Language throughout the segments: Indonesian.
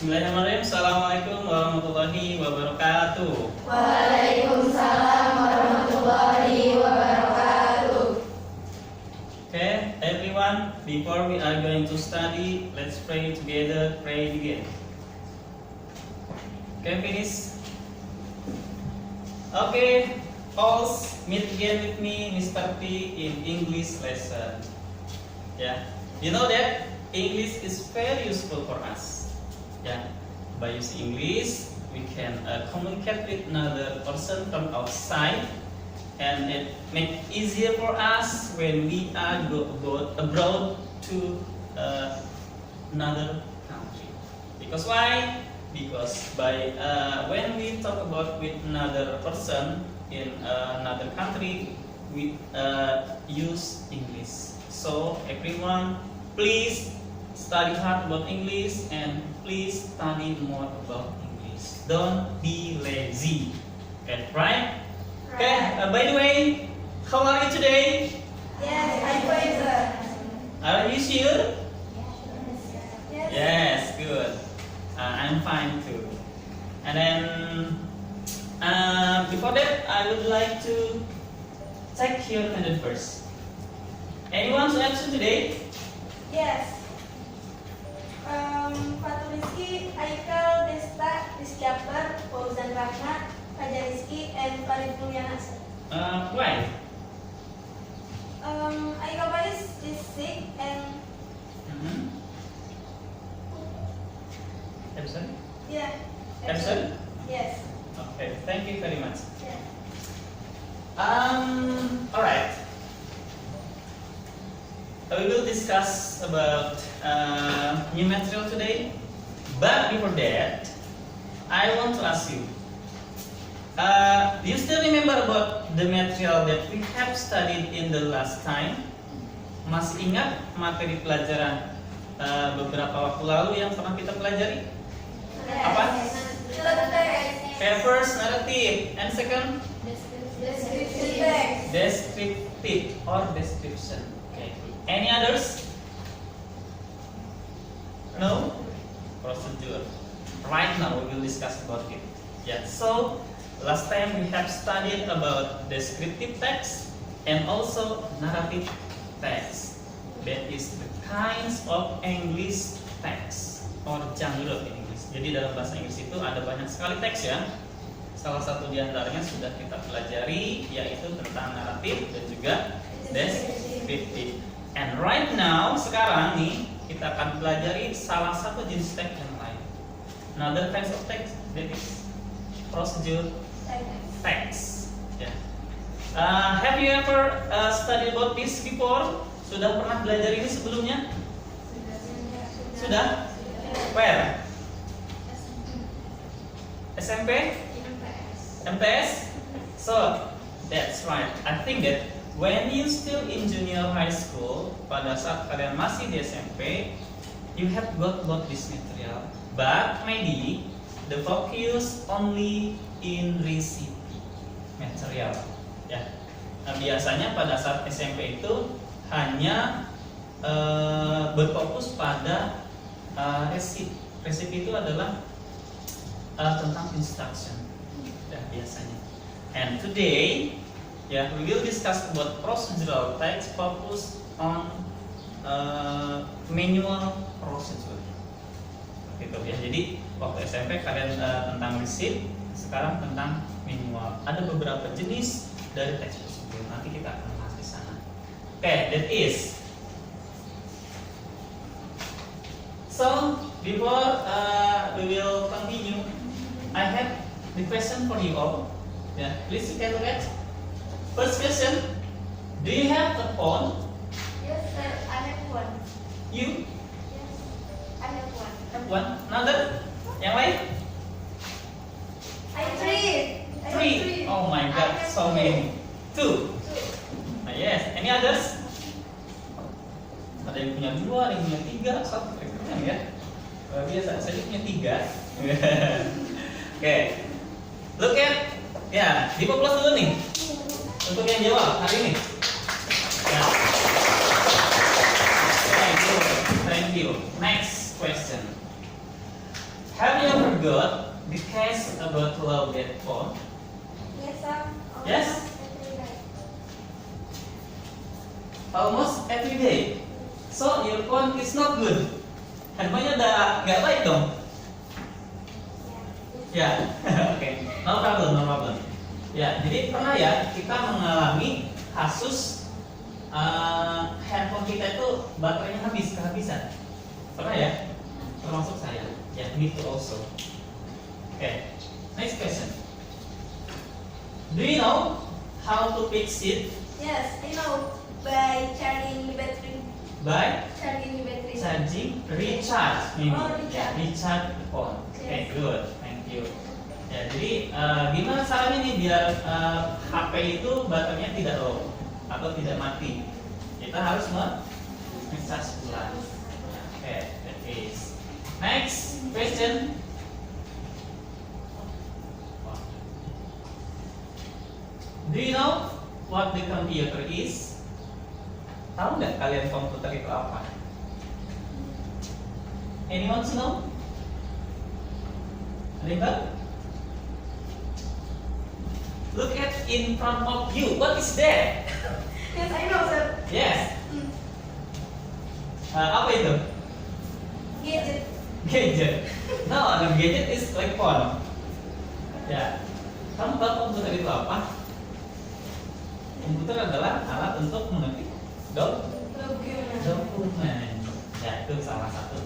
Bismillahirrahmanirrahim. Assalamualaikum warahmatullahi wabarakatuh. Waalaikumsalam warahmatullahi wabarakatuh. Okay, everyone, before we are going to study, let's pray together. Pray begin. Okay, finish. Okay, all meet again with me, Mr. P, in English lesson. Yeah, you know that English is very useful for us. Yeah, by using English, we can communicate with another person from outside, and it make easier for us when we are go abroad to another country. Because why? Because by when we talk about with another person in another country, we use English. So everyone, please study hard about English and please study more about English. Don't be lazy. Okay, right? Okay. By the way, how are you today? Yes, I'm going to. Are you sure? Yes. Yes, good. I'm fine too. And then before that, I would like to check your attendance first. Anyone to absent today? Yes. Fatul Rizky, Aikal, Desta, Rizky Akbar, Fauzan Rahmat, Fajar Rizky, and Farid Mulyana. Why? Aikal Faris is sick and Absent? yeah. Absent? Yes. Okay, thank you very much. Yeah. Alright. We will discuss about new material today. But before that, I want to ask you. Do you still remember about the material that we have studied in the last time? Masih ingat materi pelajaran beberapa waktu lalu yang pernah kita pelajari? Apa? Okay, first narrative and second descriptive or description. Okay. Any others? No? Procedure. Right now we will discuss about it. Yeah. So last time we have studied about descriptive text and also narrative text. That is the kinds of English text or genre in English. Jadi dalam bahasa Inggris itu ada banyak sekali teks ya. Salah satu di antaranya sudah kita pelajari, yaitu tentang naratif dan juga descriptive. And right now, sekarang nih kita akan pelajari salah satu jenis teks yang lain. Another types of text, that is procedure text. Yeah. Have you ever studied about this before? Sudah pernah belajar ini sebelumnya? Sudah? Where? SMP? MTS? So, that's right. I think that when you still in junior high school, pada saat kalian masih di SMP, you have got about this material, but maybe the focus only in recipe material. Ya. Nah, biasanya pada saat SMP itu hanya berfokus pada recipe. Recipe itu adalah tentang instruction. Ya, biasanya. And today, we will discuss about procedural text focus on manual procedure. Gitu ya. Jadi waktu SMP kalian tentang receipt, sekarang tentang manual. Ada beberapa jenis dari teks prosedur. Nanti kita akan bahas di sana. Okay, that is. So before we will continue, I have the question for you all. Yeah, please you can look at. First question, do you have a phone? Yes, sir. I have one. You Yes, I have one. have one. Another? Yang lain? I have three. Three. Oh my God, so many. Two. Yes. Any others? Ada yang punya dua, ada yang punya tiga, satu. Keren ya. Luar biasa. Saya punya tiga. Okay. Look at. Ya, di populasi dulu nih. Untuk yang jawab hari ini. Ya. Thank you. Next question. Have you ever got the case about low that phone? Yes, Yes. Almost every day. So your phone is not good. Handphonenya udah nggak baik dong. Ya, oke, no problem, no problem. Ya, jadi pernah ya kita mengalami kasus handphone kita itu baterainya kehabisan. Pernah ya? Termasuk saya. Ya, me too also. Okay, next question. Do you know how to fix it? Yes, I know. By charging the battery. By Charging the battery. charging, recharge, maybe. Oh, recharge. Ya, recharge the phone. Okay, Yes. good. Thank you. Ya, jadi gimana caranya nih biar HP itu baterainya tidak low atau tidak mati? Kita harus nge-charge ulang. Oke, that is. Next question. Do you know what the computer is? Tahu nggak kalian komputer itu apa? Anyone to know? Ada yang tahu? Look at in front of you. What is that? Yes, I know, sir. Yes. Apa itu? Gadget. Gadget. No, the gadget is like phone. Ya. Kamu tahu komputer itu apa? Komputer adalah alat untuk mengetik dokumen. Ya, itu salah satu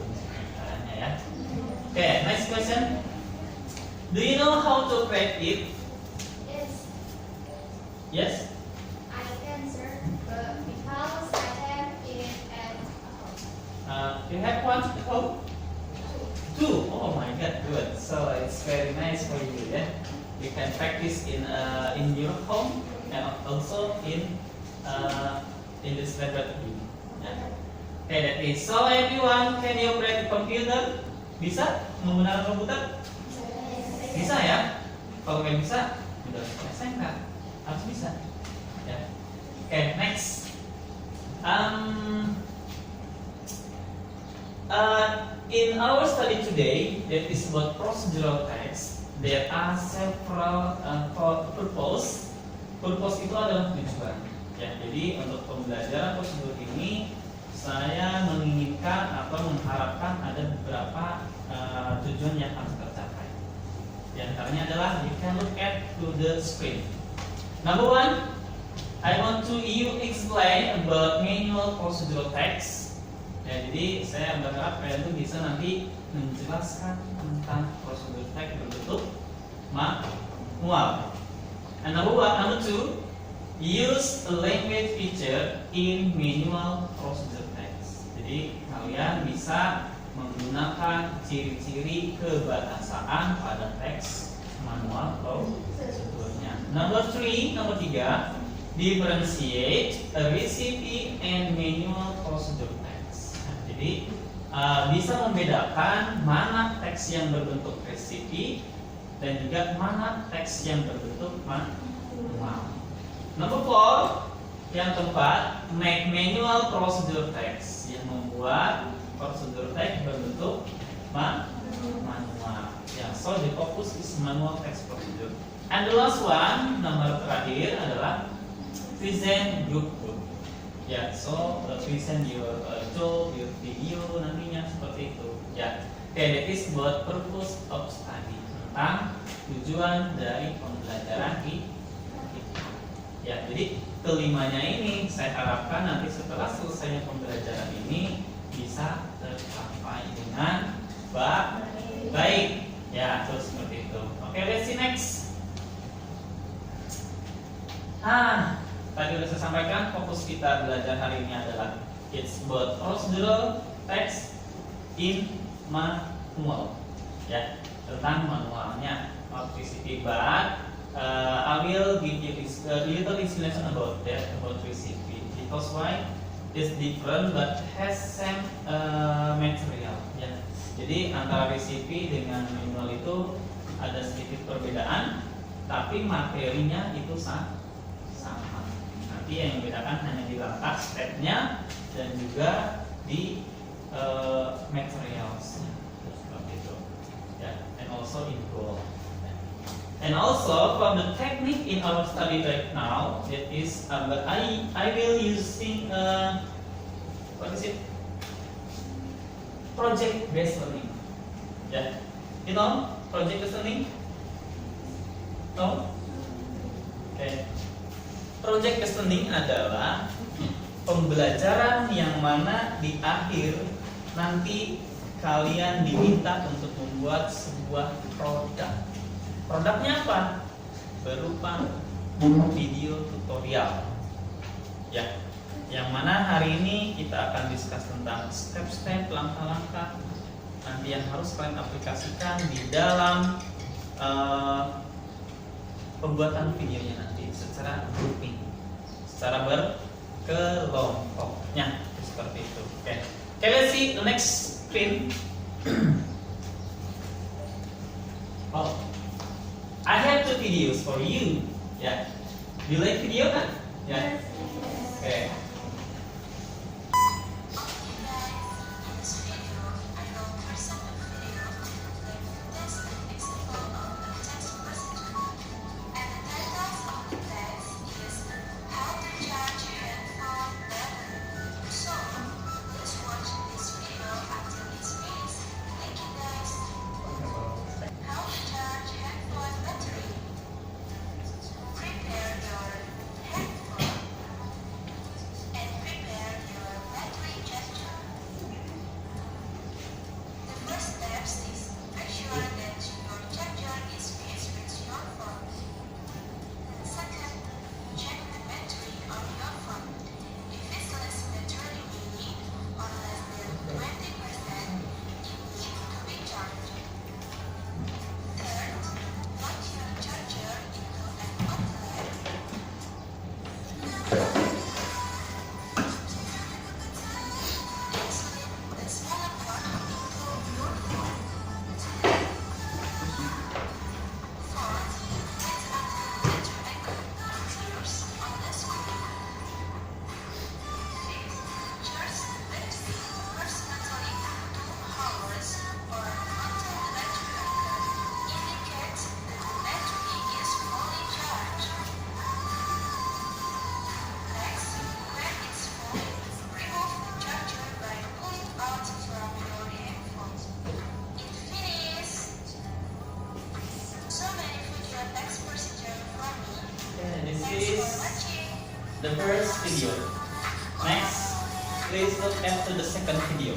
caranya ya. Oke, next question. Do you know how to crack it? Yes, Yes. I can, sir, but because I have it at home. You have one at home? Two. Oh my God, good. So it's very nice for you, yeah. You can practice in your home and also in this laboratory. Yeah. Okay, that is. So everyone, can you operate the computer? Bisa menggunakan komputer? Bisa ya. Kalau nggak bisa, udah SMK harus bisa. Ya. Okay, next. In our study today, that is about procedural text. There are several purpose. Purpose itu adalah tujuan. Ya, jadi untuk pembelajaran prosedur ini saya menginginkan atau mengharapkan ada beberapa tujuan yang harus tercapai. Di antaranya adalah you can look at to the screen. Number one, I want to you explain about manual procedural text. Ya, jadi saya berharap kalian tuh bisa nanti menjelaskan tentang prosedur teks berbentuk manual. And number two, use a language feature in manual procedure text. Jadi kalian bisa menggunakan ciri-ciri kebahasaan pada teks manual prosedurnya. Number tiga, differentiate a recipe and manual procedure text. Jadi bisa membedakan mana teks yang berbentuk resipi dan juga mana teks yang berbentuk manual. Number 4, yang keempat, make manual procedure text, yang membuat prosedur teks berbentuk manual. Ya, so the focus is manual text procedure. And the last one, nomor terakhir adalah present your book. Ya, so present your tool, your video nantinya seperti itu. Ya, that is buat purpose of study, tentang tujuan dari pembelajaran kita. Ya, jadi kelimanya ini saya harapkan nanti setelah selesainya pembelajaran ini bisa tercapai dengan baik. Ya, terus seperti itu. Oke, let's see next. Tadi sudah saya sampaikan fokus kita belajar hari ini adalah it's about procedural text in manual. Ya, tentang manualnya not recipe, but I will give you a little explanation about that, about recipe, because why it's different but has same material. Ya, jadi antara recipe dengan manual itu ada sedikit perbedaan, tapi materinya itu sama. Nanti yang membedakan hanya di langkah stepnya dan juga di materials seperti itu. Ya, also involved. And also for the technique in our study right now, that is, but I will using what is it? Project based learning. Yeah, you know project based learning? No? Oke. Project based learning adalah pembelajaran yang mana di akhir nanti kalian diminta untuk membuat sebuah produk. Produknya apa? Berupa video tutorial. Ya. Yang mana hari ini kita akan discuss tentang step-step, langkah-langkah nanti yang harus kalian aplikasikan di dalam pembuatan videonya nanti secara grouping, secara berkelompoknya seperti itu. Oke, let's see the next screen. Oh, I have 2 videos for you. Ya, you like video kan? Ya, oke. The first video. Next, please look at the second video.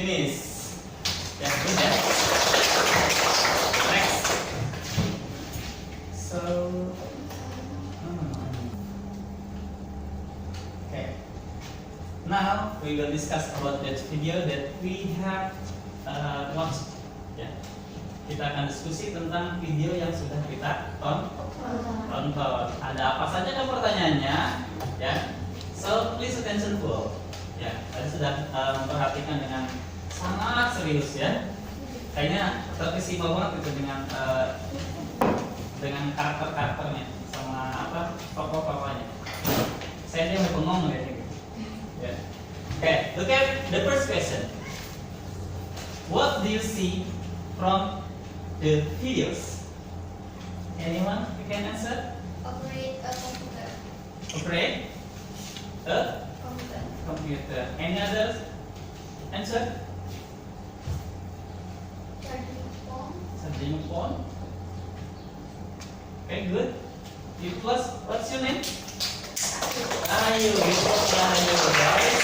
finish. Ya, good ya. Next. So, okay. Now we will discuss about that video that we have watched. Ya. Kita akan diskusi tentang video yang sudah kita tonton. Ada apa saja kan pertanyaannya? Ya. So please attention full. Ya, tadi sudah memperhatikan dengan sangat serius ya. Kayaknya terkesima banget itu dengan karakter-karakternya sama apa tokoh-tokohnya. Saya dia bengong ya. Ya. Okay, look at the first question. What do you see from the videos? Anyone who can answer? Operate a computer. Operate a Computer. computer. Any other answer? Charging phone. Charging a phone. Okay, good. You plus, what's your name? Ayu, you plus Ayu, guys.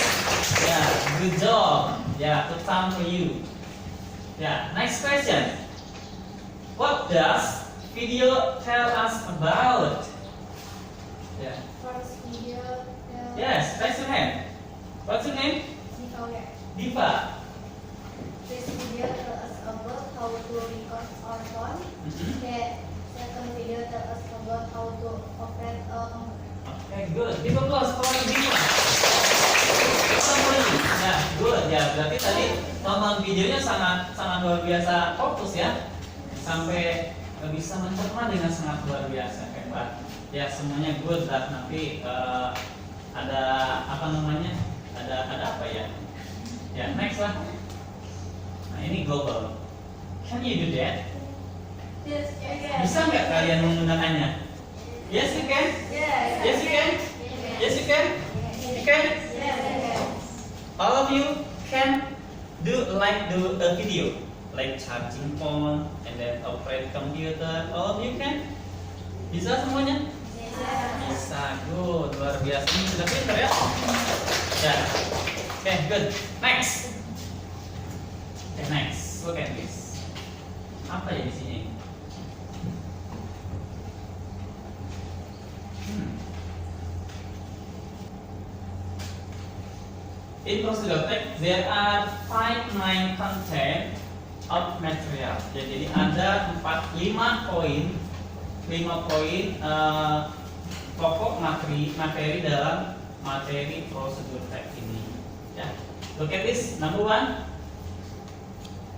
Yeah, good job. Yeah, good time for you. Yeah, next question. What does video tell us about? Yeah. First video. Yes, raise your hand. What's your name? Diva. This video tell us about how to record our phone. Mhm. The second video tell us about how to operate a computer. Okay, good. Diva plus, kalau Diva. Summary. Ya, good. Ya, berarti tadi nonton videonya sangat luar biasa fokus ya, sampai bisa mencerna dengan sangat luar biasa hebat. Ya, semuanya good lah. Nanti ada apa namanya? Ada apa ya? Ya, next lah. Nah, ini global. Can you do that? Yes, I can. Bisa nggak kalian menggunakannya? Yes, you can. Yes. Yes, you can. Yes, you can. You can. Yes. All of you can do a video, like charging phone and then operate computer. All of you can. Bisa semuanya? Bisa, good, luar biasa. Ini sudah pintar ya? Ya. Okay, good. Next. Okay, next. Look at this. Apa ya di sini? In procedural text, there are 5 main content of material. Jadi ada 5 poin pokok materi dalam materi prosedur text ini. Ya. Look at this. Number 1,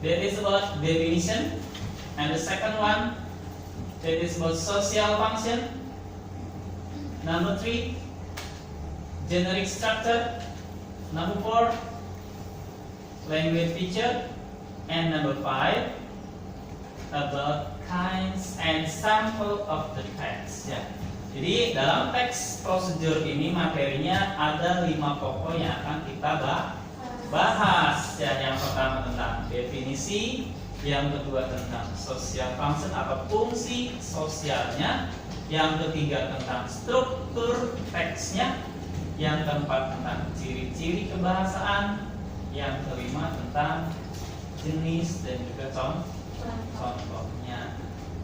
that is about definition, and the second one, that is about social function. Number 3, generic structure. Number 4, language feature, and number 5, about kinds and sample of the text. Ya. Jadi dalam teks prosedur ini materinya ada 5 pokok yang akan kita bahas. Ya, yang pertama tentang definisi, yang kedua tentang social function atau fungsi sosialnya, yang ketiga tentang struktur teksnya, yang keempat tentang ciri-ciri kebahasaan, yang kelima tentang jenis dan juga contohnya.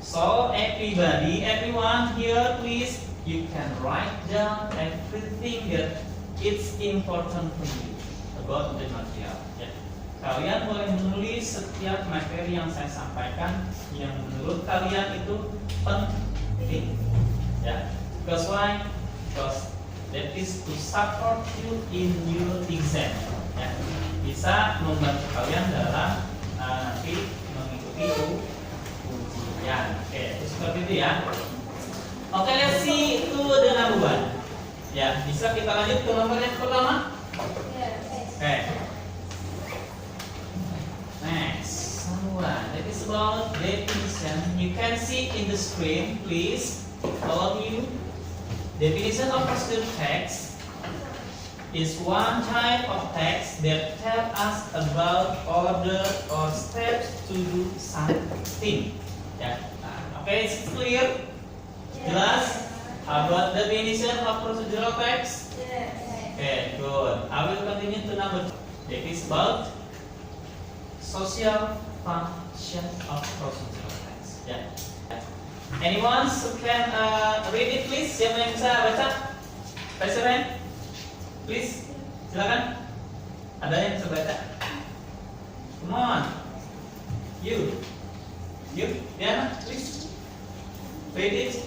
So everyone here, please, you can write down everything that it's important for you about the material. Ya. Kalian boleh menulis setiap materi yang saya sampaikan yang menurut kalian itu penting. Ya. Because why? Because that is to support you in your exam. Ya. Bisa membantu kalian dalam nanti mengikuti ujian. Oke, seperti itu ya. Oke, let's see to the number 1. Ya, bisa kita lanjut ke nomor yang pertama? Oke. Next, number 1. That is about definition. You can see in the screen, please, all of you. Definition of prosedur text is one type of text that tell us about order or steps to do something. Ya, okay, it's clear. Jelas about the definition of procedural text. Yes. Okay, good. I will continue to number 2. That is about social function of procedural text. Ya. Anyone who can read it, please? Siapa yang bisa baca? Raise your hand, please. Silakan. Ada yang bisa baca? Come on. You, Diana, please. Read it.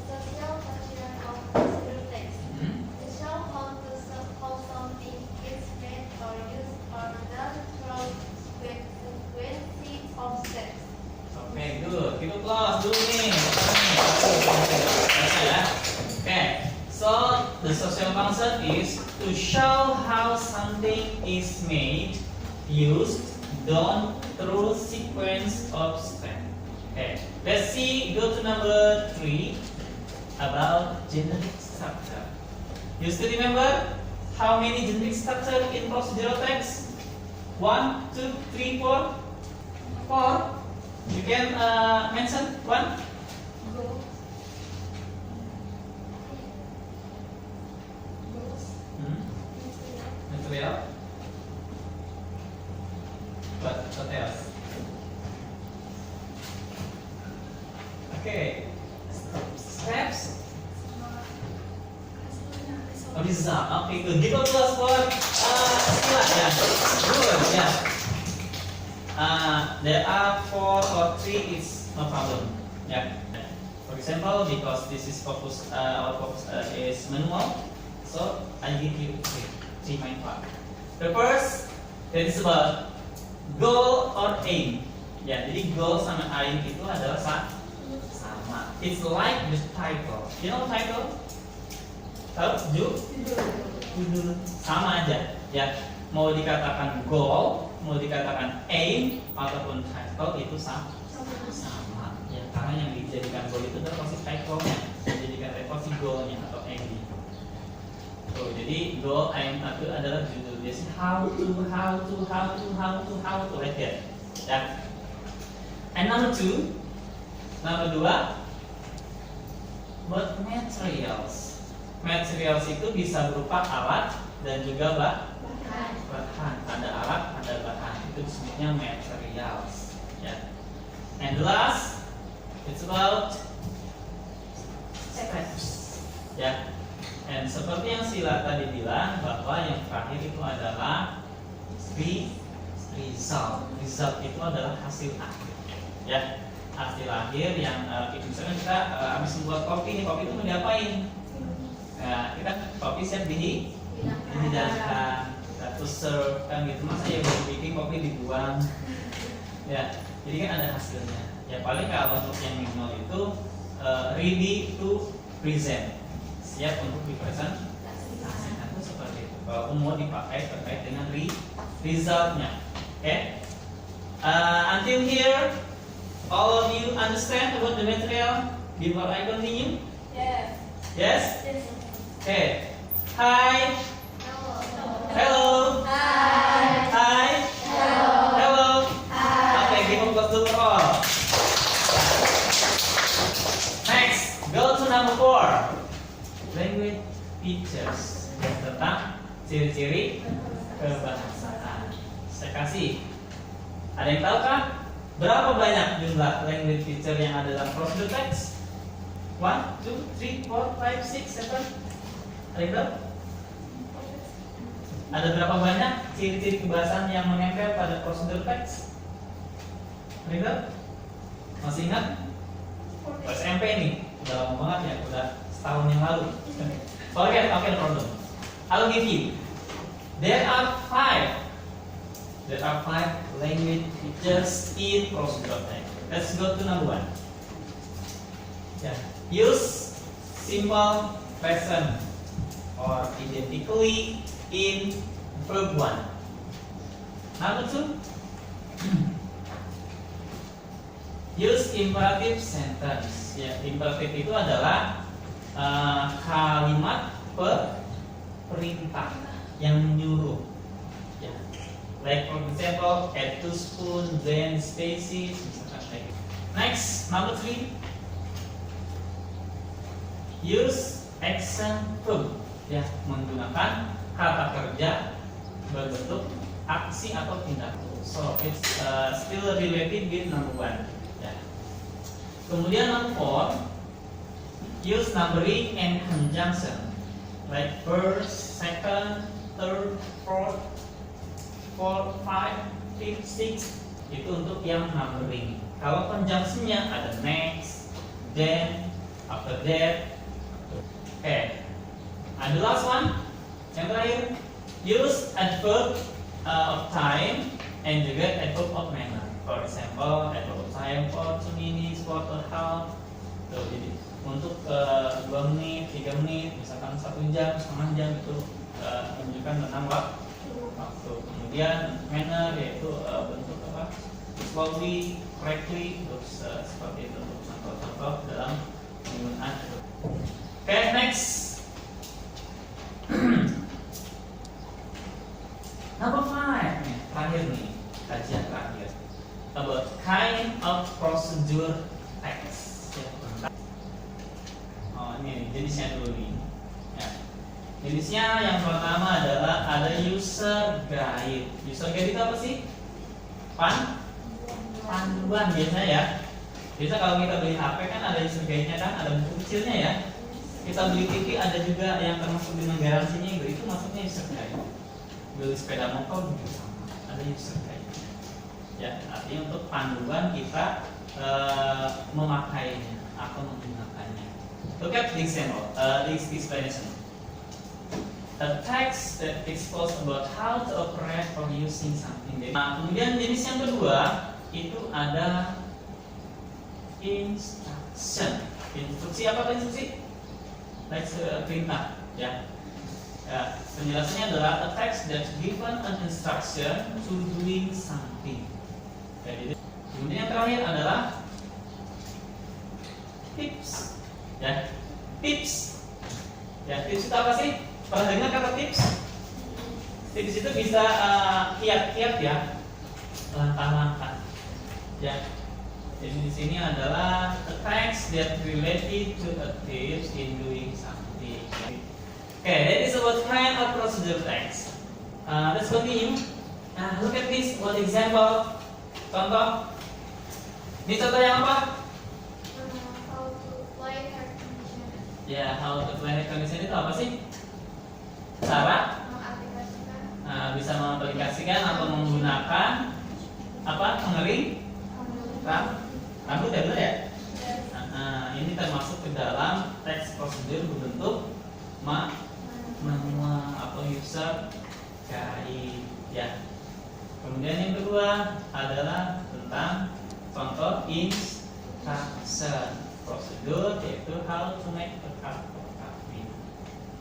Social function of procedural text. To show how something is made or used or done through sequence of steps. Oke, good. Kita close dulu nih. Ya. Oke. So the social function is to show how something is made, used, done through sequence of steps. Okay. Let's see. Go to number 3 about generic structure. You still remember how many generic structure in procedural text? 1, 2, 3, 4. 4. You can mention one. Go. Material. What else? Okay. Steps. Result. Okay, good. Give applause for Sila. Yeah. Good. Yeah. There are 4 or 3. It's no problem. Yeah. For example, because this is focus, our focus is manual, so I give you 3 main part. The first, that is about goal or aim. Ya, jadi goal sama aim itu adalah sama. It's like the title. You know title? Tahu? Judul. Sama aja. Ya, mau dikatakan goal, mau dikatakan aim ataupun title itu sama. Ya, karena yang dijadikan goal itu adalah pasti title-nya, yang dijadikan pasti goal-nya atau aim-nya. So, jadi goal aim itu adalah judul. Jadi how to like that. Ya. And number 2, what materials. Materials itu bisa berupa alat dan juga bahan. Ada alat, ada bahan. Itu disebutnya materials. Ya. And the last, it's about steps. Ya. And seperti yang Sila tadi bilang bahwa yang terakhir itu adalah result. Result itu adalah hasil akhir. Ya, hasil akhir yang misalnya kita habis membuat kopi, kopi itu mau diapain? Nah, kita kopi siap dihidangkan, kita to serve kan gitu. Masa ya baru bikin kopi dibuang? Ya, jadi kan ada hasilnya. Ya paling kalau untuk yang minimal itu ready to present, siap untuk dipresentasikan itu seperti itu. Kalau mau dipakai terkait dengan resultnya. Okay? Until here, all of you understand about the material before I continue? Yes. Yes? Yes. Okay. Hi. Hello. Hi. Hi. Hello. Okay, give a applause to all. Next, go to number 4. Language features. Tentang ciri-ciri kebahasaan. Saya kasih. Ada yang tahu kan? Berapa banyak jumlah language feature yang ada dalam procedural text? 1, 2, 3, 4, 5, 6, 7. Ada yang tahu? Ada berapa banyak ciri-ciri kebahasaan yang menempel pada prosedur teks? Ada yang tahu? Masih ingat? SMP nih, udah lama banget ya, udah setahun yang lalu. Okay, no problem. I'll give you. There are 5 language features in procedural text. Let's go to number 1. Yeah. Use simple present or identically in verb 1. Number 2, use imperative sentence. Ya, imperatif itu adalah kalimat perintah yang menyuruh. Ya. Like for example, add 2 spoons, then spaces, misalkan kayak gitu. Next, number 3, use action verb. Ya, menggunakan kata kerja berbentuk aksi atau tindakan. So it's still related with number 1. Ya. Kemudian number 4, use numbering and conjunction like first, second, third, fourth, 4, 5, 5, 6 itu untuk yang numbering. Kalau conjunctionnya ada next, then, after that. Okay. And the last one, yang terakhir, use adverb of time and juga adverb of manner. For example, adverb of time for 2 minutes, for a half. Tuh, jadi untuk 2 menit, 3 menit, misalkan 1 jam, setengah jam itu menunjukkan tentang waktu. Kemudian manner yaitu bentuk apa? Slowly, correctly, terus seperti itu untuk contoh-contoh dalam penggunaan. Okay, next. Number 5 nih, terakhir nih, kajian terakhir about kind of procedure text. Oh ini jenisnya dulu nih. Ya. Jenisnya yang pertama adalah ada user guide. User guide itu apa sih? Panduan biasanya ya. Biasa kalau kita beli HP kan ada user guide-nya kan, ada buku kecilnya ya. Kita beli TV ada juga yang termasuk dengan garansinya, itu maksudnya user guide. Beli sepeda motor juga sama, ada user guide. Ya, artinya untuk panduan kita memakainya atau menggunakannya. Look at the example, this explanation. A text that explains about how to operate or using something. Nah, kemudian jenis yang kedua itu ada instruction. Instruksi apa tuh instruksi? Perintah, ya. Ya, penjelasannya adalah a text that given an instruction to doing something. Jadi, kemudian yang terakhir adalah tips, ya. Tips, ya. Tips itu apa sih? Pernah dengar kata tips? Tips itu bisa kiat-kiat ya, langkah-langkah, ya. Jadi di sini adalah a text that related to a tips in doing something. Okay, that is about kind of procedure text. Let's continue. Look at this one example. Contoh. Ini contoh yang apa? How to apply air conditioner. Ya, how to apply air conditioner itu apa sih? Cara Mengaplikasikan. bisa mengaplikasikan atau menggunakan apa? Pengering rambut ya benar ya? Ini termasuk ke dalam teks prosedur berbentuk manual atau user guide ya. Kemudian yang kedua adalah tentang contoh instruction prosedur, yaitu how to make a cup of coffee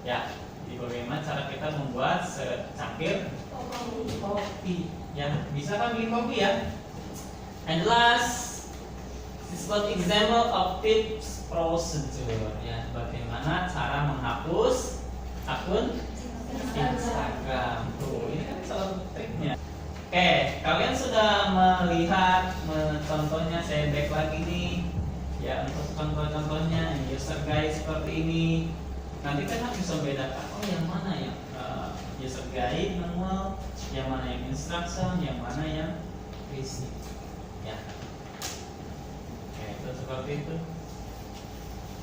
ya. Jadi bagaimana cara kita membuat secangkir kopi ya. Bisa kan bikin kopi ya. And last, this is one example of tips procedure ya. Bagaimana cara menghapus akun Instagram. Tuh, ini kan salah satu triknya. Oke, kalian sudah melihat contohnya, saya back lagi nih ya untuk contoh-contohnya user guide seperti ini. Nanti kan bisa membedakan yang mana yang user guide manual, yang mana yang instruction, yang mana yang basic ya. Oke, itu seperti itu.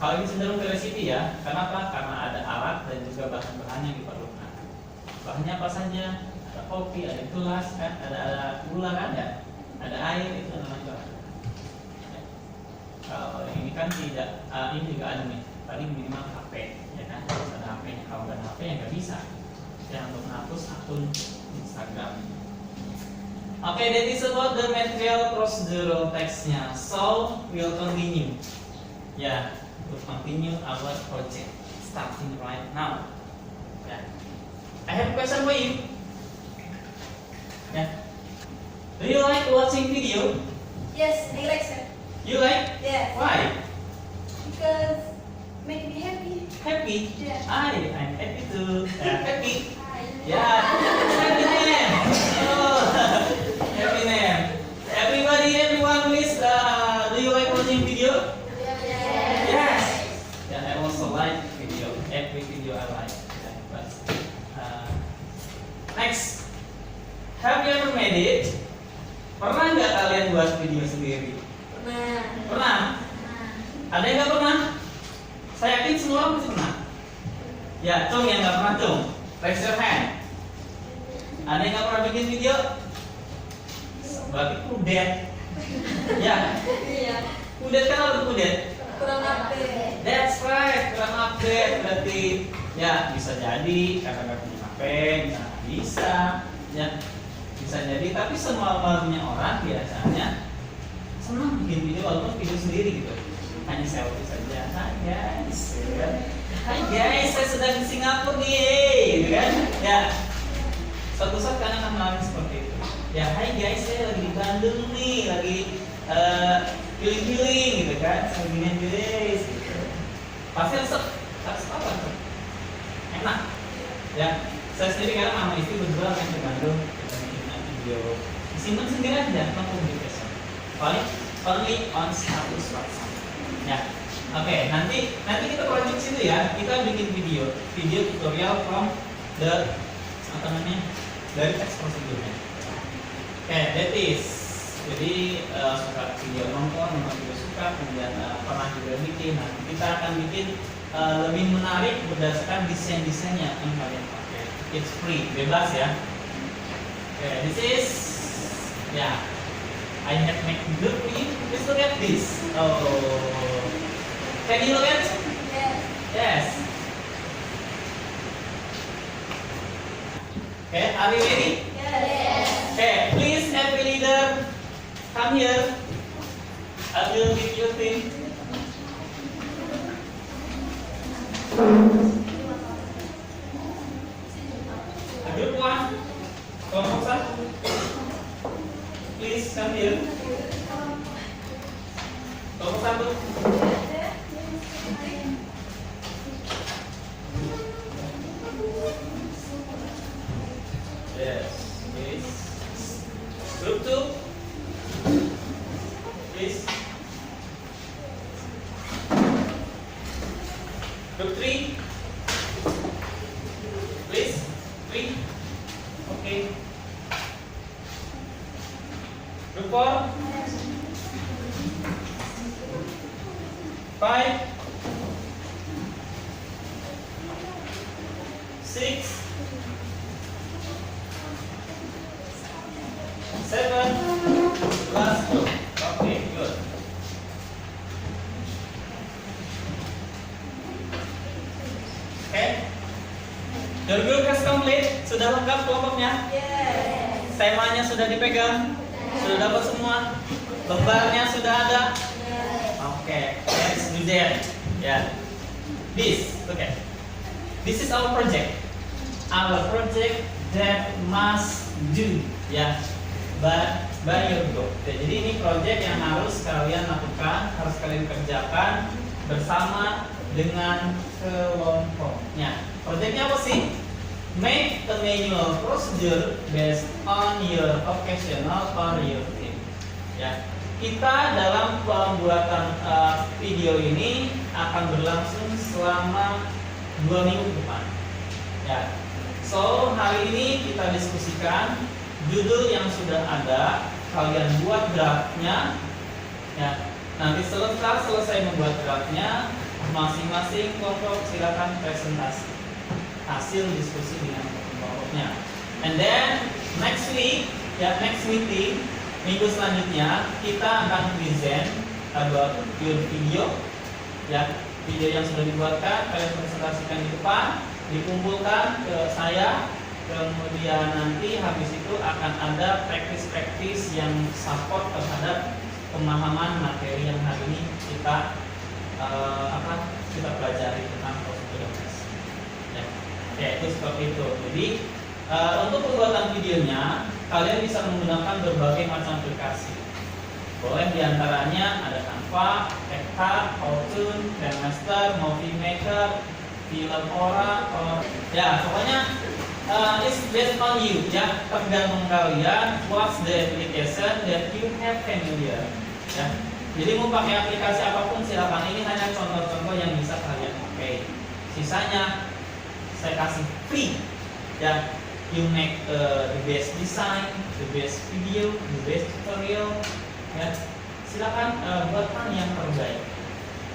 Hal ini cenderung ke resipi ya. Kenapa? Karena ada alat dan juga bahan-bahan yang diperlukan. Bahannya apa saja? Ada kopi, ada gelas kan, ada gula kan ya, ada air, itu namanya bahan. Ya. Kalau ini kan tidak, ini juga ada nih. Paling minimal HP, ya kan? Harus ada HP-nya. Kalau nggak ada HP ya nggak bisa. Ya untuk menghapus akun Instagram. Oke, that is about the material procedural text-nya. So we'll continue. Ya, we'll continue our project starting right now. Ya. I have a question for you. Yeah. Do you like watching video? Yes, I like sir. You like? Yes. Why? Because make me happy. Happy? Yeah. I'm happy too. Happy? Hi. Yeah. Happy name. Oh, happy name. Everyone, please. Do you like watching video? Yes. Yeah, I also like video. Every video I like. Yeah, but, next. edit? Pernah nggak kalian buat video sendiri? Pernah. Pernah? Ada yang nggak pernah? Saya yakin semua orang pasti pernah. Ya, Cung yang nggak pernah Cung, raise your hand. Ada yang nggak pernah bikin video? Berarti kudet. Ya, Iya. kudet kan apa tuh kudet? Kurang update. That's right, kurang update berarti. Ya, bisa jadi karena nggak punya HP, bisa, ya bisa jadi. Tapi semua punya orang biasanya senang bikin video walaupun video sendiri gitu. Hanya selfie saja. Hai guys, hai guys, saya sedang di Singapura nih, gitu kan? Ya, suatu saat kalian akan mengalami seperti itu. Ya, hai guys, saya lagi di Bandung nih, lagi healing gitu kan, saya begini guys. Gitu. Pasti harus apa tuh? Enak, ya. Saya sendiri kadang sama istri berdua main ke Bandung, kita bikin video, disimpan sendiri aja, tanpa publikasi. Paling only on status WhatsApp. Ya, oke. Nanti kita project situ ya. Kita bikin video tutorial from the dari teks prosedurnya. Oke, that is. Jadi suka video nonton video suka, kemudian pernah juga bikin. Nah, kita akan bikin lebih menarik berdasarkan desain-desainnya yang kalian pakai. It's free, bebas ya. Oke, this is I have made good for you. Please look at this. Oh, can you look at? Yes. Okay, are you ready? Yes. Okay, please every leader come here. I will give you a thing. Group one, Komposan. Please come here. Komposan tuh. Yes, please. Group two. Please. Group three. Please. Three. Okay. Group four. 5. 6. 7. Last group. Okay, good. Okay. Your group has complete. Sudah lengkap kelompoknya? Yes. Temanya sudah dipegang? Sudah dapat semua? Lembarnya sudah ada? Yes. Okay, let's do that. Yeah. Look at. This is our project. Our project that must do. Ya. By your group. Ya, jadi ini project yang harus kalian lakukan, harus kalian kerjakan bersama dengan kelompoknya. Projectnya apa sih? Make a manual procedure based on your occasional or your team. Ya, kita dalam pembuatan video ini akan berlangsung selama 2 minggu ke depan. Ya, so hari ini kita diskusikan judul yang sudah ada, kalian buat draftnya. Ya, nanti selesai membuat draftnya, masing-masing kelompok silakan presentasi hasil diskusi dengan kelompoknya. And then next week, next meeting, minggu selanjutnya kita akan present about your video. Ya, video yang sudah dibuatkan kalian presentasikan di depan, dikumpulkan ke saya. Kemudian nanti habis itu akan ada praktis-praktis yang support terhadap pemahaman materi yang hari ini kita pelajari tentang prosedur tes. Ya, itu seperti itu. Jadi untuk pembuatan videonya kalian bisa menggunakan berbagai macam aplikasi. Boleh diantaranya ada Canva, CapCut, Auto-Tune, KineMaster, Movie Maker, Filmora, ya pokoknya it's based on you, ya, tergantung kalian what's the application that you have familiar. Ya, jadi mau pakai aplikasi apapun silakan. Ini hanya contoh-contoh yang bisa kalian pakai. Sisanya saya kasih free. Ya, you make the best design, the best video, the best tutorial, ya silakan buatkan yang terbaik,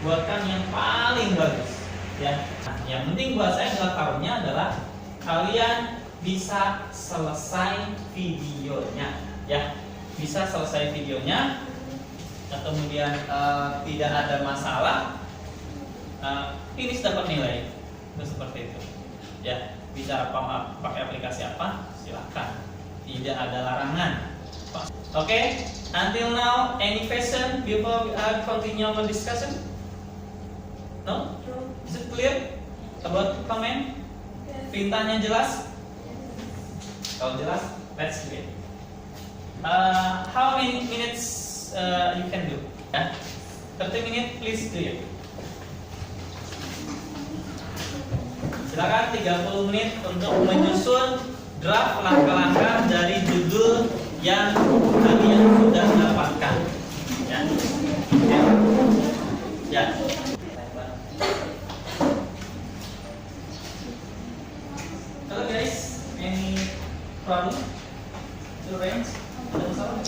buatkan yang paling bagus, ya. Nah, yang penting buat saya adalah taruhnya adalah kalian bisa selesai videonya, ya, bisa selesai videonya, kemudian tidak ada masalah, finish dapat nilai, itu seperti itu, ya. Bicara pakai aplikasi apa, silakan, tidak ada larangan. Okay, until now, any question before we continue our discussion? No? Is it clear about comment? Perintahnya jelas? Kalau jelas, let's do it. How many minutes you can do? 30 minutes, please do it. Silakan 30 menit untuk menyusun draft langkah-langkah dari judul yang kalian sudah dapatkan. Ya. Ya. Halo guys, any problem? To range? Ada masalah?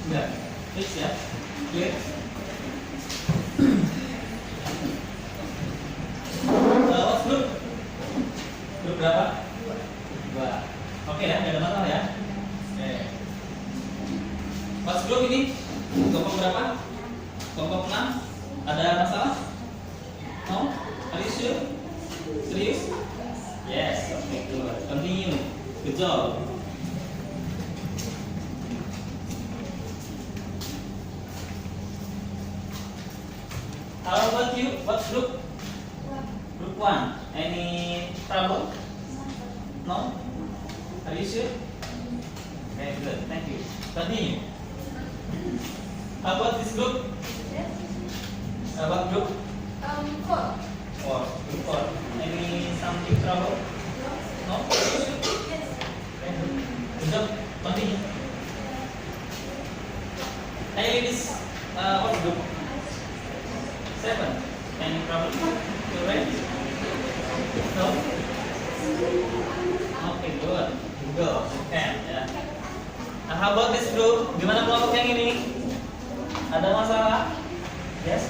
Enggak. Fix ya. Clear? What's group? Grup berapa? 2. Oke ya, nggak ada masalah ya. Oke. Pas grup ini kelompok berapa? Kelompok 6. Ada masalah? No? Are you sure? Serius? Yes. Oke, good. Continue. Good job. How about you? What group? Group 1. Any trouble? No? Are you sure? Okay, good. Thank you. Continue. How about this group? What group? 4. 4. Group 4. Any something trouble? No? Are you sure? Yes. Okay, good job. Continue. Hey ladies, what group? 7. Any problem? You right? No? Okay, good. Go. Can ya. Nah, how about this group? Gimana kelompok yang ini? Ada masalah? Yes?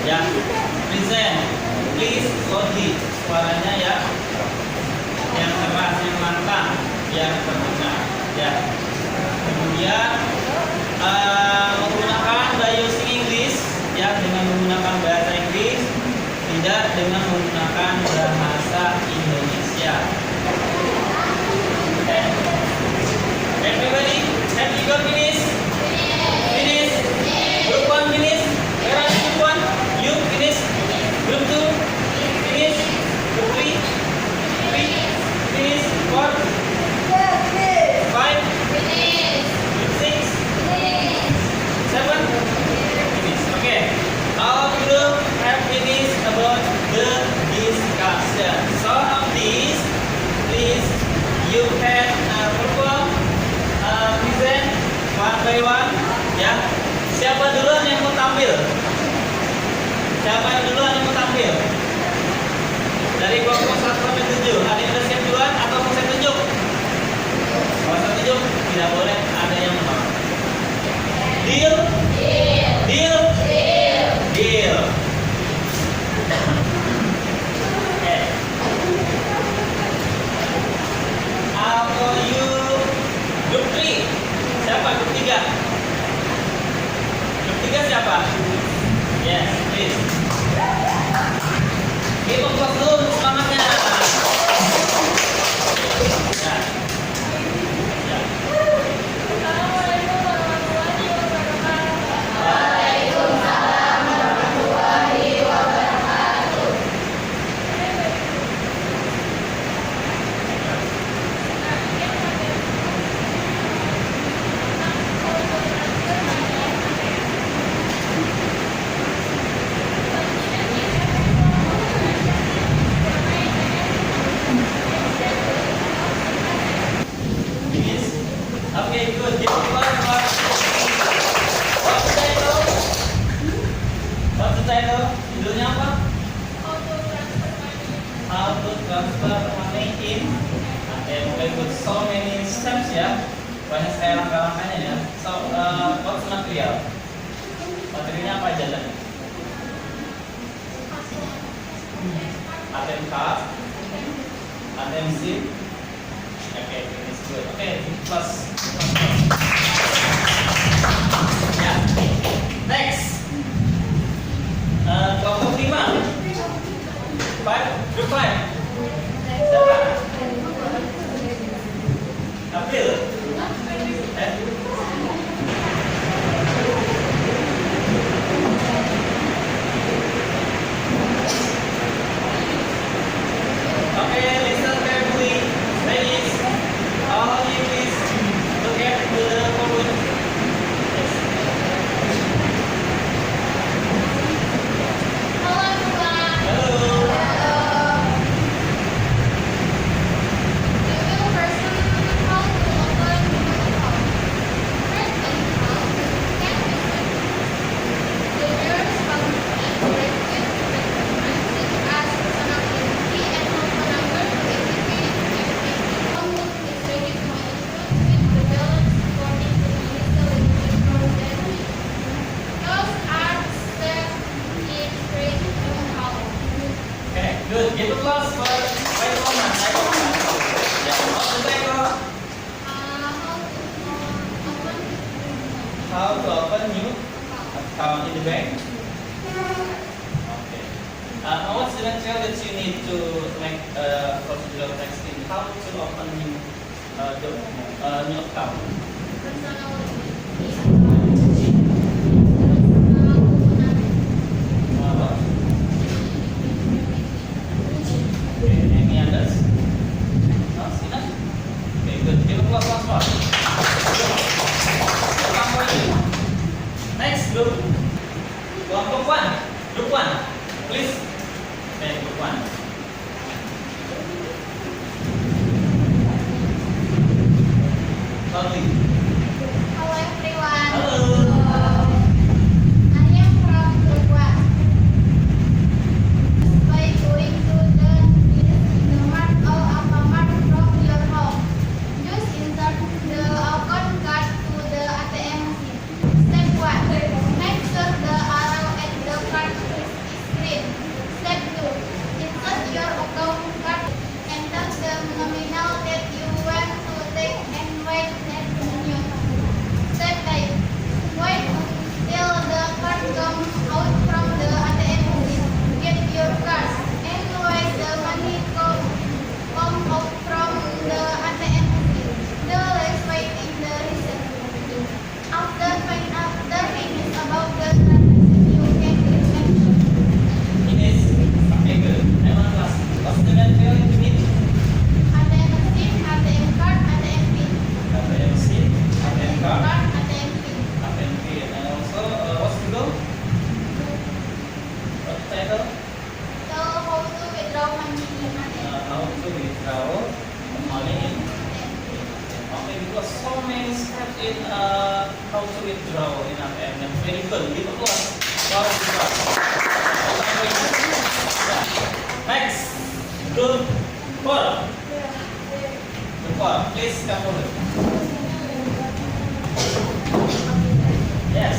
Ya, present, please loudly, suaranya ya, yang keras, yang lantang, yang terdengar, ya. Kemudian menggunakan by using English, ya, dengan menggunakan bahasa Inggris, tidak dengan menggunakan bahasa Indonesia. Okay. Everybody, have you got finish? Finish. Group 1 finish. Where are you, group 1? You finish. Group 2 finish. Group 3 finish. 4. Ya. Siapa duluan yang mau tampil? Siapa yang duluan yang mau tampil? Dari kelompok 1 sampai 7. Ada yang udah siap duluan atau mau saya tunjuk? Kalau saya tunjuk tidak boleh ada yang menolak. Deal? Deal? Deal. Okay. How you group 3? Siapa group 3? Group 3 siapa? Yes, please. Give applause dulu untuk semangatnya. Ya. Ya. Yes. Okay, good. Give applause for what's the title? What's the title? Judulnya apa? How to transfer money in. Okay, mulai with so many steps ya. Banyak sekali langkah-langkahnya ya. So, what's the material? Materialnya apa aja tadi? ATM card, ATM SIM. Okay, it's good. Okay, plus. Ya, next. Kelompok 5. 5, group 5. Siapa? April. Okay, listen carefully. Ladies, all of you please look at the forward. Yes. Hello everyone. Hello. We will first learn how to open your account. First of all, get yourself. The nearest bank is such as personal identity and phone number to indicate everything. Account is ready to input with the balance according to the legal instruction. Those are steps in creating an account. Okay, good. Give applause for White Woman. Yeah, what's the title? How to open new account in the bank. Okay. What's the material that you need to make procedural texting? How to open new new account? What? Okay, any others? No, enough? Okay, good. Give applause once more. Welcome for you. Next group. Kelompok 1. Group 1. Please. Okay, group 1. Totally. Hello everyone. Hello. I am from Group 1. By going to the mart or Alfamart from your home, just insert the account card to the ATM machine. Step 1. Make sure the arrow at the card is green. Step 2. Insert your account card. Enter the nominal that you want to take and wait that so many steps in how to withdraw in ATM. Very good. Give applause. Wow, next, group 4. Group 4, please come forward. Yes.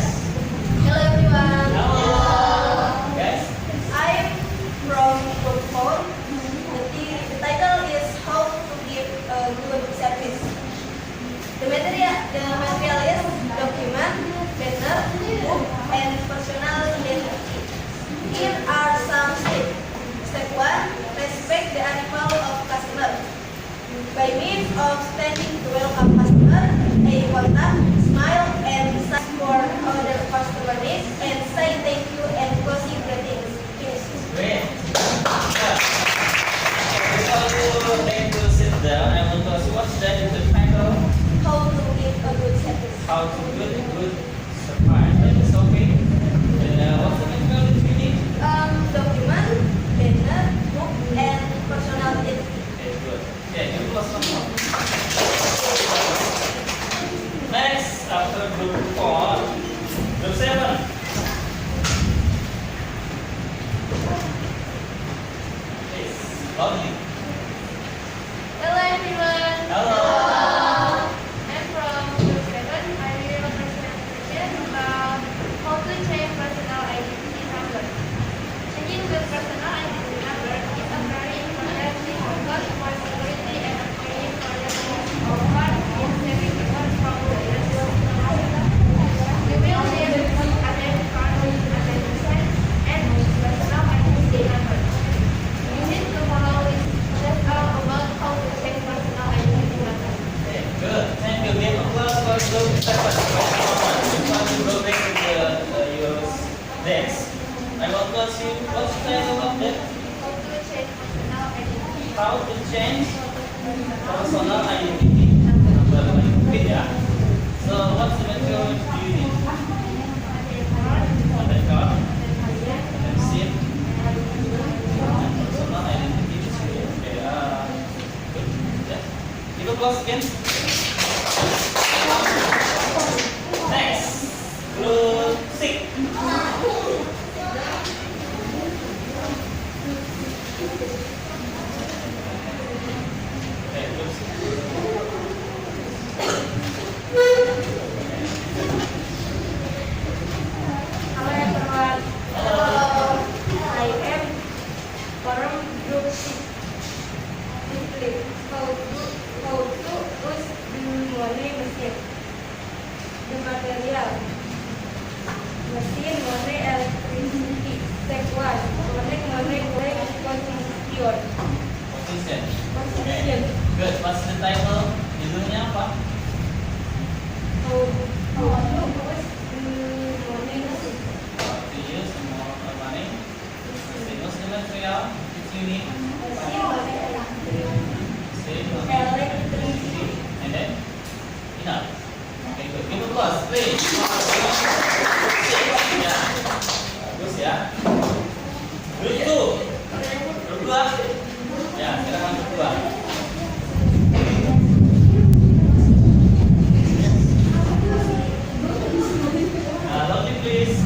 Hello everyone. Hello. Guys. I'm from Group 4. The title is How to Give a Good Service. The material is document, banner, book, and personal identity. Here are some steps. Step 1. Respect the arrival of customer. By means of standing to welcome customer, eye contact, smile, and search for other customer needs, and say thank you and closing greetings. Finish. Great. Before you sit down, I want to ask what's the title? How to give a good service. How to build a good surprise. That is okay. And what's the material that you need? Document, banner, book, and personal identity. Okay, good. Okay, give plus one more. Next, after group 4, group 7. Please, loudly. Hello everyone. Hello. I'm from Group 7. I will present about how to change personal identity number. Changing the personal identity number is a very important thing because for security and employee for the of one in saving records from the national. You will need identity card, identity sign, and personal identity number. You need to follow this step out about how to change personal identity number. Okay, good. Thank you. Give applause for group 7. Before you go back to your desk, I will ask you what's the title of that? How to change personal identity. How to change personal identity number. Okay, yeah. So what's the material do you need? Contact card, SIM, and personal identity. Okay, good. Yeah. Give applause again. Next, group 6. Okay, group 6. Hello everyone. Hello. I am from Group 6. Simply, how to use money machine. The material. Machine, money, electricity. Step 1. Connect money with consumption. Position. Consumption. Good. What's the title? Judulnya apa? How to use money machine. To use more money. Okay, what's the material that you need? Machine, money, Save money. electricity. And then enough. Okay, good. Give applause, please. Ya. Bagus ya. Group 2. Group 2. Ya, silakan group 2. Loudly, please.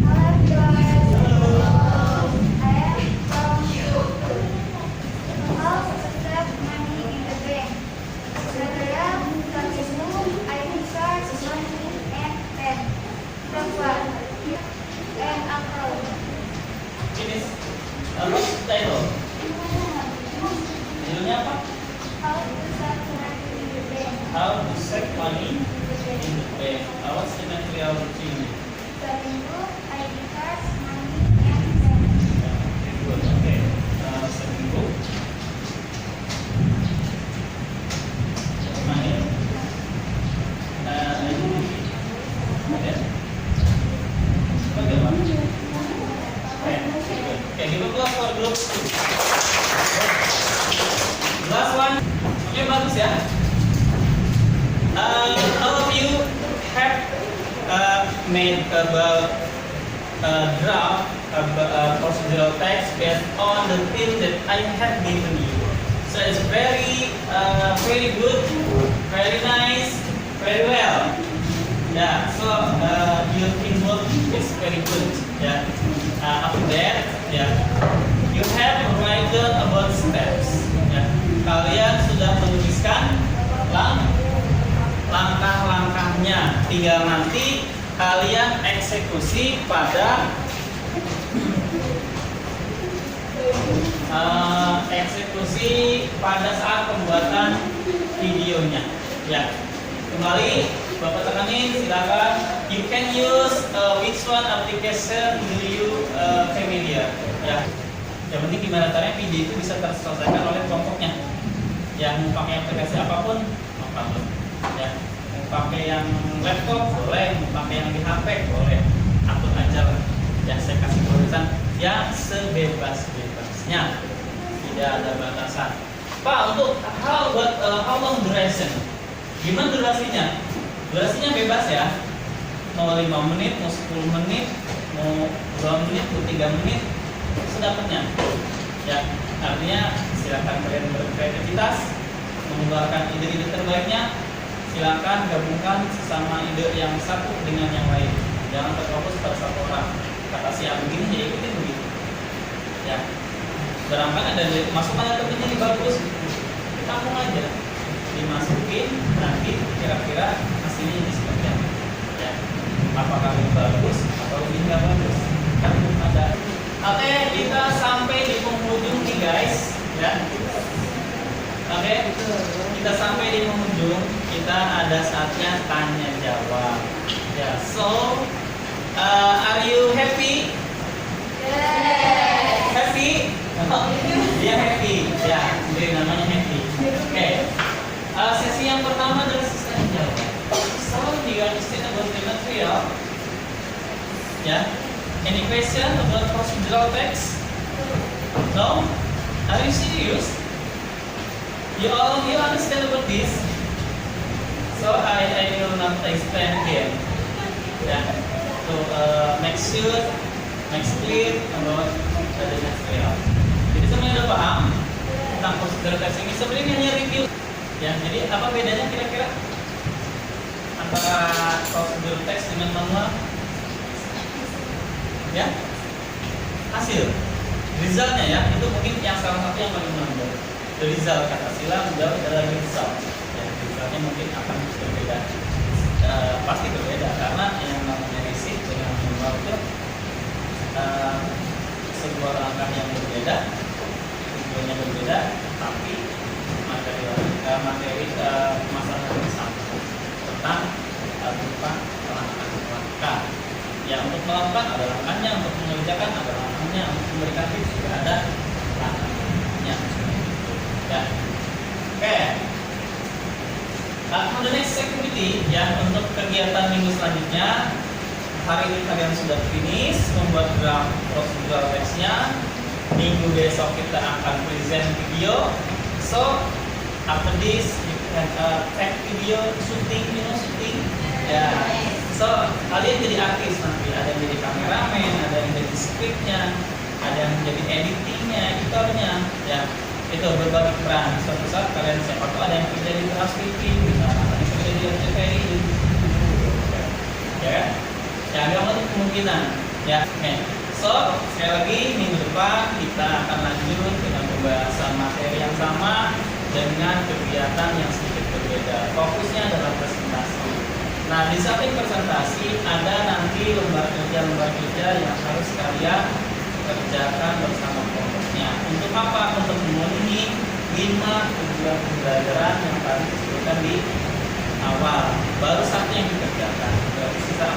Hello everyone. I am from Group 2. How to accept money in the bank. Material, continue, ID card, money, and pen. Step 1. And approve. Finish. What's the title? Judulnya apa? How to save money in the bank. How to save money in the bank. What's the material that you need? Saving book, ID cards, money, and pen. Okay, good. Okay. Saving book. Money. Identity. And then? Okay, what? Pen. Okay, good. Okay, give applause for group 2. Last one. Okay, bagus ya. All of you have made about draft procedural text based on the things that I have given you. So So it's very good, very nice, very well. Yeah, so your teamwork is very good. Yeah, after that, yeah, you have written about steps. Ya, kalian sudah menuliskan langkah-langkahnya. Tinggal nanti kalian eksekusi pada saat pembuatan videonya. Ya, kembali Bapak tekanin, silakan. You can use which one application do you familiar? Ya, yang penting gimana caranya video itu bisa terselesaikan oleh kelompoknya. Yang mau pakai aplikasi apapun, apapun. Ya, mau pakai yang laptop boleh, mau pakai yang di HP boleh. Atur aja lah. Ya, saya kasih tulisan yang sebebas-bebasnya, tidak ada batasan. Pak, untuk how long duration? Gimana durasinya? Durasinya bebas ya. Mau 5 menit, mau 10 menit, mau 2 menit, mau 3 menit, sedapatnya. Ya, artinya silakan kalian berkreativitas, mengeluarkan ide-ide terbaiknya. Silakan gabungkan sesama ide yang satu dengan yang lain. Jangan terfokus pada satu orang. Kata si A begini, ya ikutin begitu. Ya, barangkali ada masukan yang ini bagus, ditampung aja, dimasukin, nanti kira-kira hasilnya ini seperti apa. Ya, apakah ini bagus atau ini nggak bagus? Kan belum ada. Oke, kita sampai di penghujung nih guys. Ya, oke, kita sampai di penghujung. Kita ada saatnya tanya jawab. Ya, so are you happy? Happy? Dia happy. Ya, jadi namanya happy. Oke. Sesi yang pertama adalah sesi tanya jawab. So, do you understand about the material? Ya. Any question about procedural text? No? Are you serious? You understand about this? So I will not explain here. Yeah. So next clear about the next layout. Jadi semuanya udah paham tentang prosedur tes ini. Sebenarnya hanya review. Ya, jadi apa bedanya kira-kira antara prosedur teks dengan manual? Ya, hasil, resultnya ya, itu mungkin yang salah satu yang paling menonjol. The result kata Sila menjawab adalah result. Ya, resultnya mungkin akan berbeda. Pasti berbeda karena yang namanya riset dengan manual itu sebuah langkah yang berbeda, tujuannya berbeda, tapi materi masalah yang sama tentang berupa langkah. Ya, untuk melakukan ada langkahnya, untuk mengerjakan ada langkahnya, untuk memberikan tips juga ada langkahnya. Ya, oke. For the next activity, ya, untuk kegiatan minggu selanjutnya, hari ini kalian sudah finish membuat draft prosedural text-nya. Minggu besok kita akan present video. So after this you can take video shooting, shooting. Ya. So kalian jadi artis nanti. Ada yang jadi kameramen, ada yang jadi scriptnya, ada yang jadi editingnya, editornya. Ya. Itu berbagi peran. Suatu saat kalian siapa tahu ada yang kerja di transkripsi, ada yang kerja di RCTI. Ya. Ya, nggak menutup kemungkinan. Ya, oke. So, sekali lagi minggu depan kita akan lanjut dengan pembahasan materi yang sama dengan kegiatan yang sedikit berbeda. Fokusnya adalah presentasi. Nah, di samping presentasi ada nanti lembar kerja yang harus kalian kerjakan bersama kelompoknya. Untuk apa? Untuk memenuhi 5 tujuan pembelajaran yang tadi disebutkan di awal. Baru satu yang dikerjakan. Berarti sisa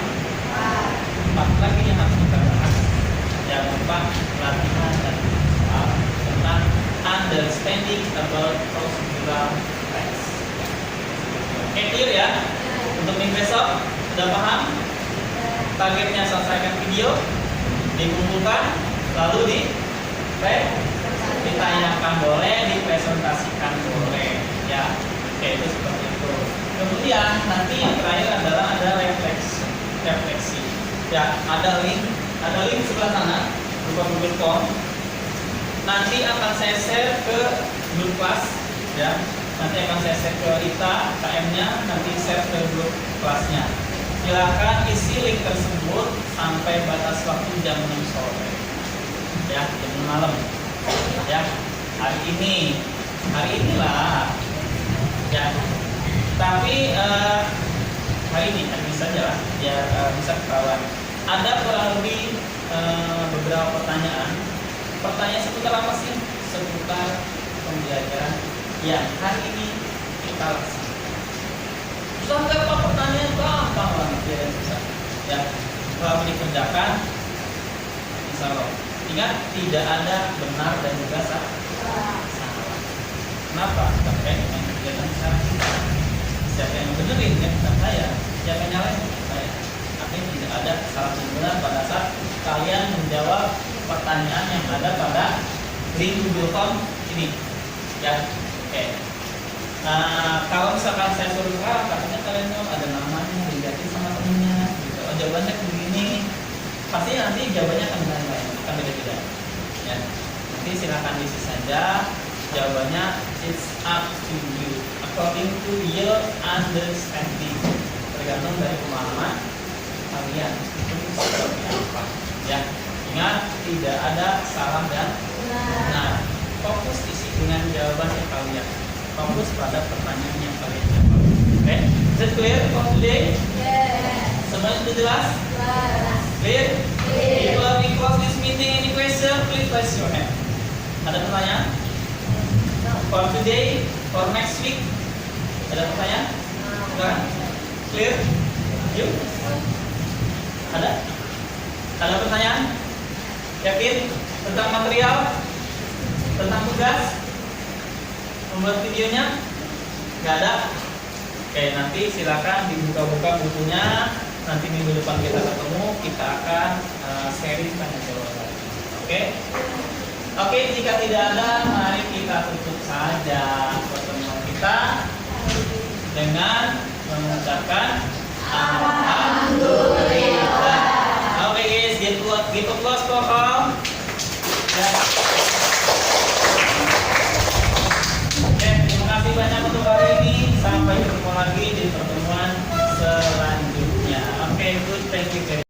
4 lagi yang harus kita bahas. Jangan lupa latihan dan tentang understanding about procedural text. Oke, clear ya? Untuk minggu besok sudah paham? Targetnya selesaikan video, dikumpulkan, lalu ditayangkan boleh, dipresentasikan boleh. Ya, oke, itu seperti itu. Kemudian nanti yang terakhir adalah ada refleksi. Ya, ada link sebelah sana berupa Google Form. Nanti akan saya share ke grup kelas, ya. Nanti akan saya share ke Ita, KM-nya, nanti share ke grup kelasnya. Silakan isi link tersebut sampai batas waktu jam 6 sore, ya, jam 6 malam, ya. Hari inilah, ya. Tapi hari ini saja lah, ya, bisa ketahuan. Ada kurang lebih beberapa pertanyaan. Pertanyaan seputar apa sih? Seputar pembelajaran yang hari ini kita laksanakan. Susah nggak Pak pertanyaan? Gampang banget ya, susah. Ya, kalau dikerjakan, insya Allah. Ingat, tidak ada benar dan juga salah. Kenapa? Terkait dengan kegiatan usaha kita. Siapa yang benerin ya? Bukan saya. Siapa yang nyalain? Saya. Artinya tidak ada salah dan benar pada saat kalian menjawab pertanyaan yang ada pada link Google Form ini. Ya, oke. Nah, kalau misalkan saya suruh katanya kalian jawab ada namanya, diganti sama temennya, gitu. Oh, jawabannya begini. Pasti nanti jawabannya akan lain, akan beda-beda. Ya, nanti silakan diisi saja. Jawabannya it's up to you, according to your understanding, tergantung dari pemahaman kalian itu seperti apa. Ya, ingat tidak ada salah dan benar. Fokus isi dengan jawaban yang kalian. Fokus pada pertanyaan yang kalian jawab. Oke, is it clear for today? Yes. Semuanya sudah jelas? Jelas. Clear? Clear. Before we close this meeting, any question? Please raise your hand. Ada pertanyaan? For today, for next week, ada pertanyaan? Enggak? Clear? Yuk. Ada? Ada pertanyaan? Yakin? Tentang material? Tentang tugas? Membuat videonya? Nggak ada? Oke, nanti silakan dibuka-buka bukunya. Nanti minggu depan kita ketemu, kita akan sharing tanya jawab lagi. Oke? Oke, jika tidak ada, mari kita tutup saja pertemuan kita dengan mengucapkan Alhamdulillah. Oke guys, get close for home. Ya. Oke, terima kasih banyak untuk hari ini. Sampai ketemu lagi di pertemuan selanjutnya. Oke, good, thank you.